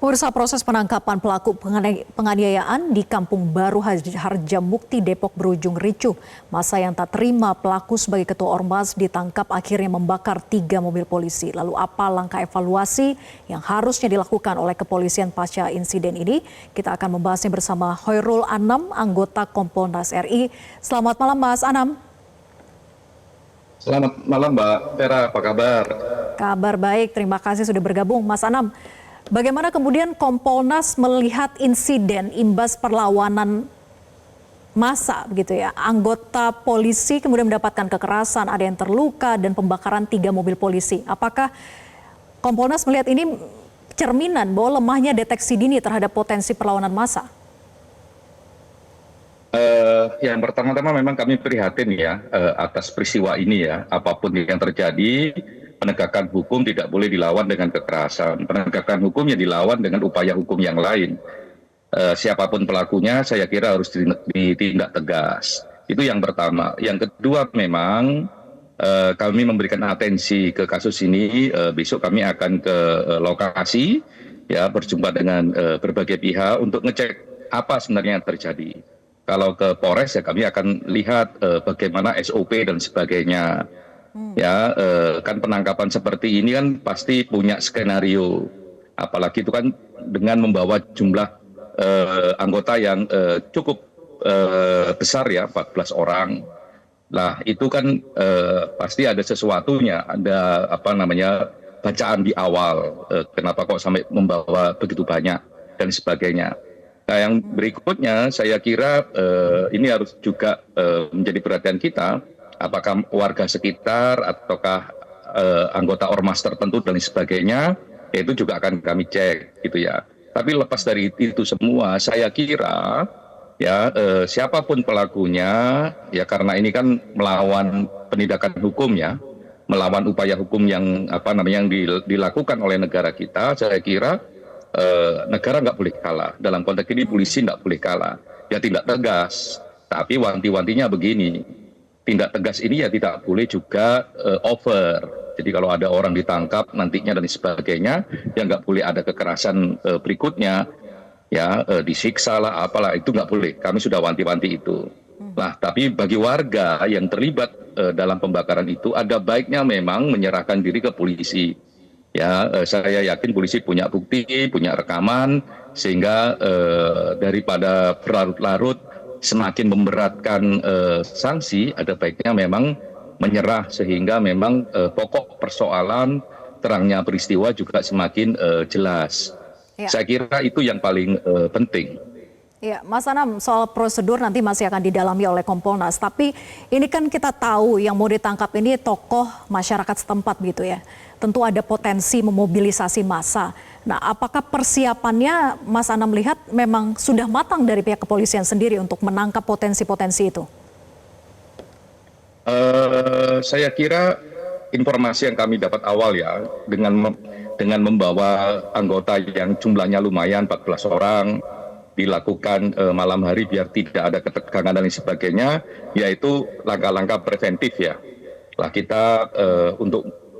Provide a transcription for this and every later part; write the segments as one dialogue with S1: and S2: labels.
S1: Pemirsa, proses penangkapan pelaku penganiayaan di Kampung Baru Harjamukti, Depok berujung ricuh. Masa yang tak terima pelaku sebagai ketua Ormas ditangkap akhirnya membakar 3 mobil polisi. Lalu apa langkah evaluasi yang harusnya dilakukan oleh kepolisian pasca insiden ini? Kita akan membahasnya bersama Hoirul Anam, anggota Kompolnas RI. Selamat malam Mas Anam.
S2: Selamat malam Mbak Vera, apa kabar?
S1: Kabar baik, terima kasih sudah bergabung Mas Anam. Bagaimana kemudian Kompolnas melihat insiden imbas perlawanan massa begitu ya? Anggota polisi kemudian mendapatkan kekerasan, ada yang terluka dan pembakaran 3 mobil polisi. Apakah Kompolnas melihat ini cerminan bahwa lemahnya deteksi dini terhadap potensi perlawanan massa?
S2: Yang pertama-tama memang kami prihatin ya atas peristiwa ini ya. Apapun yang terjadi, penegakan hukum tidak boleh dilawan dengan kekerasan. Penegakan hukumnya dilawan dengan upaya hukum yang lain. Siapapun pelakunya saya kira harus ditindak tegas. Itu yang pertama. Yang kedua memang kami memberikan atensi ke kasus ini. Besok kami akan ke lokasi ya, berjumpa dengan berbagai pihak untuk ngecek apa sebenarnya yang terjadi. Kalau ke Polres ya kami akan lihat bagaimana SOP dan sebagainya. Ya, kan penangkapan seperti ini kan pasti punya skenario. Apalagi itu kan dengan membawa jumlah anggota yang cukup besar ya, 14 orang. Nah, itu kan pasti ada sesuatunya, ada apa namanya bacaan di awal. Kenapa kok sampai membawa begitu banyak dan sebagainya. Nah, yang berikutnya saya kira ini harus juga menjadi perhatian kita, apakah warga sekitar ataukah anggota ormas tertentu dan sebagainya, itu juga akan kami cek gitu ya. Tapi lepas dari itu semua, saya kira ya siapapun pelakunya ya, karena ini kan melawan penindakan hukum ya, melawan upaya hukum yang apa namanya yang dilakukan oleh negara kita, saya kira negara nggak boleh kalah. Dalam konteks ini polisi nggak boleh kalah. Ya tindak tegas, tapi wanti-wantinya begini. Tindak tegas ini ya tidak boleh juga over. Jadi kalau ada orang ditangkap nantinya dan sebagainya, ya nggak boleh ada kekerasan berikutnya. Ya disiksa lah apalah, itu nggak boleh. Kami sudah wanti-wanti itu. Nah, tapi bagi warga yang terlibat dalam pembakaran itu, ada baiknya memang menyerahkan diri ke polisi. Ya, saya yakin polisi punya bukti, punya rekaman, sehingga daripada berlarut-larut semakin memberatkan sanksi, ada baiknya memang menyerah sehingga memang pokok persoalan terangnya peristiwa juga semakin jelas. Ya. Saya kira itu yang paling penting.
S1: Ya, Mas Anam, soal prosedur nanti masih akan didalami oleh Kompolnas. Tapi ini kan kita tahu yang mau ditangkap ini tokoh masyarakat setempat gitu ya. Tentu ada potensi memobilisasi massa. Nah, apakah persiapannya Mas Anam lihat memang sudah matang dari pihak kepolisian sendiri untuk menangkap potensi-potensi itu?
S2: Saya kira informasi yang kami dapat awal ya, dengan membawa anggota yang jumlahnya lumayan 14 orang, dilakukan malam hari biar tidak ada ketegangan dan sebagainya, yaitu langkah-langkah preventif ya. Lah kita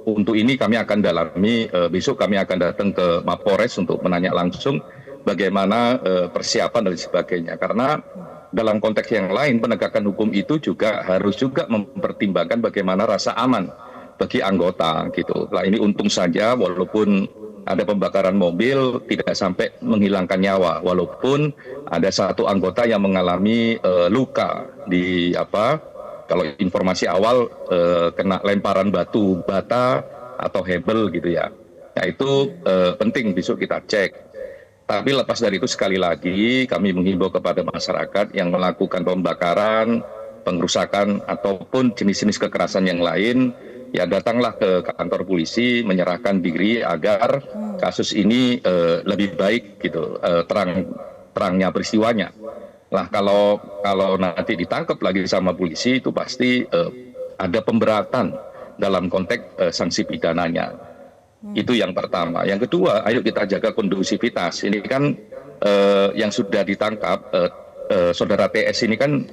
S2: untuk ini kami akan dalami, besok kami akan datang ke Mapolres untuk menanya langsung bagaimana persiapan dan sebagainya. Karena dalam konteks yang lain penegakan hukum itu juga harus juga mempertimbangkan bagaimana rasa aman bagi anggota gitu. Lah ini untung saja walaupun ada pembakaran mobil tidak sampai menghilangkan nyawa, walaupun ada satu anggota yang mengalami luka di kalau informasi awal kena lemparan batu bata atau hebel gitu ya. Nah itu penting besok kita cek. Tapi lepas dari itu sekali lagi kami menghimbau kepada masyarakat yang melakukan pembakaran, pengrusakan ataupun jenis-jenis kekerasan yang lain, ya datanglah ke kantor polisi menyerahkan diri agar kasus ini lebih baik gitu, terangnya peristiwanya. Lah kalau nanti ditangkap lagi sama polisi itu pasti ada pemberatan dalam konteks sanksi pidananya. Itu yang pertama. Yang kedua, ayo kita jaga kondusivitas. Ini kan yang sudah ditangkap saudara TS ini kan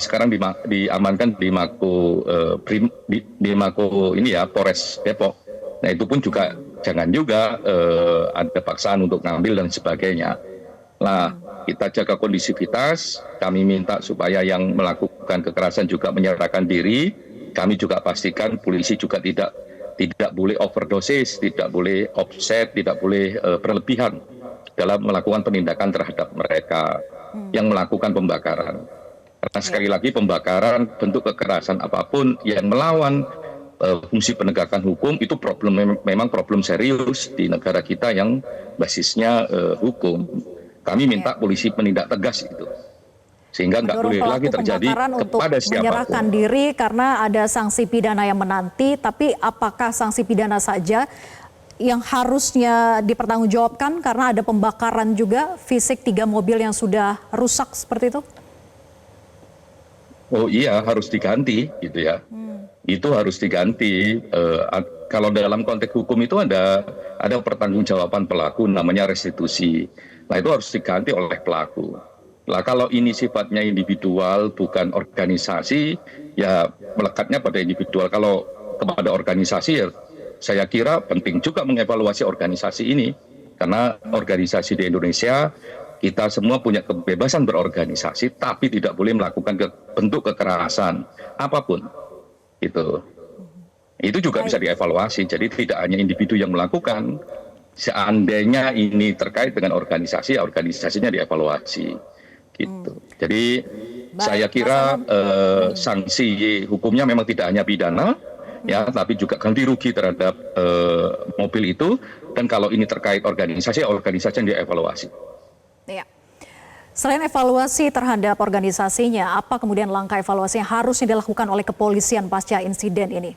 S2: sekarang diamankan di Mako ini ya, Polres Depok. Nah itu pun juga jangan juga ada paksaan untuk ngambil dan sebagainya. Nah, kita jaga kondisivitas, kami minta supaya yang melakukan kekerasan juga menyerahkan diri. Kami juga pastikan polisi juga tidak boleh overdosis, tidak boleh offset, tidak boleh berlebihan dalam melakukan penindakan terhadap mereka yang melakukan pembakaran. Karena sekali lagi pembakaran, bentuk kekerasan apapun yang melawan fungsi penegakan hukum itu memang problem serius di negara kita yang basisnya hukum. Kami minta polisi menindak tegas itu, sehingga nggak boleh lagi terjadi kepada siapapun.
S1: Menyerahkan diri karena ada sanksi pidana yang menanti, tapi apakah sanksi pidana saja yang harusnya dipertanggungjawabkan karena ada pembakaran juga fisik 3 mobil yang sudah rusak seperti itu?
S2: Oh iya, harus diganti gitu ya. Itu harus diganti. Kalau dalam konteks hukum itu ada pertanggungjawaban pelaku, namanya restitusi. Nah, itu harus diganti oleh pelaku. Nah, kalau ini sifatnya individual bukan organisasi, ya melekatnya pada individual. Kalau kepada organisasi, ya saya kira penting juga mengevaluasi organisasi ini. Karena organisasi di Indonesia, kita semua punya kebebasan berorganisasi, tapi tidak boleh melakukan bentuk kekerasan apapun. Itu juga bisa dievaluasi. Jadi tidak hanya individu yang melakukan. Seandainya ini terkait dengan organisasi, organisasinya dievaluasi. Gitu. Jadi saya kira sanksi hukumnya memang tidak hanya pidana, ya, tapi juga ganti rugi terhadap mobil itu. Dan kalau ini terkait organisasi, organisasi yang dievaluasi.
S1: Ya. Selain evaluasi terhadap organisasinya, apa kemudian langkah evaluasi yang harusnya dilakukan oleh kepolisian pasca insiden ini?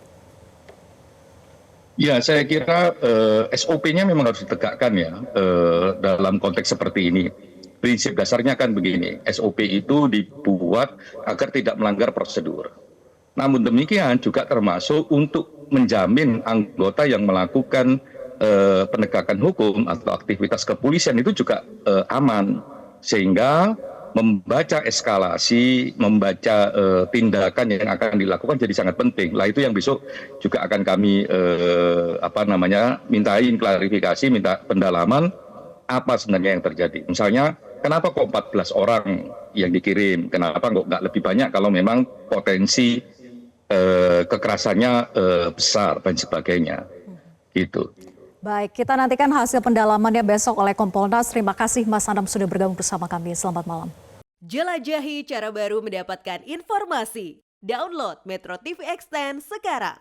S2: Ya, saya kira SOP-nya memang harus ditegakkan ya dalam konteks seperti ini. Prinsip dasarnya kan begini, SOP itu dibuat agar tidak melanggar prosedur. Namun demikian juga termasuk untuk menjamin anggota yang melakukan penegakan hukum atau aktivitas kepolisian itu juga aman. Sehingga membaca eskalasi, membaca tindakan yang akan dilakukan jadi sangat penting. Lah itu yang besok juga akan kami mintain klarifikasi, minta pendalaman apa sebenarnya yang terjadi. Misalnya, kenapa kok 14 orang yang dikirim? Kenapa kok nggak lebih banyak kalau memang potensi kekerasannya besar dan sebagainya. Gitu.
S1: Baik, kita nantikan hasil pendalamannya besok oleh Kompolnas. Terima kasih Mas Anam sudah bergabung bersama kami. Selamat malam.
S3: Jelajahi cara baru mendapatkan informasi. Download Metro TV Extend sekarang.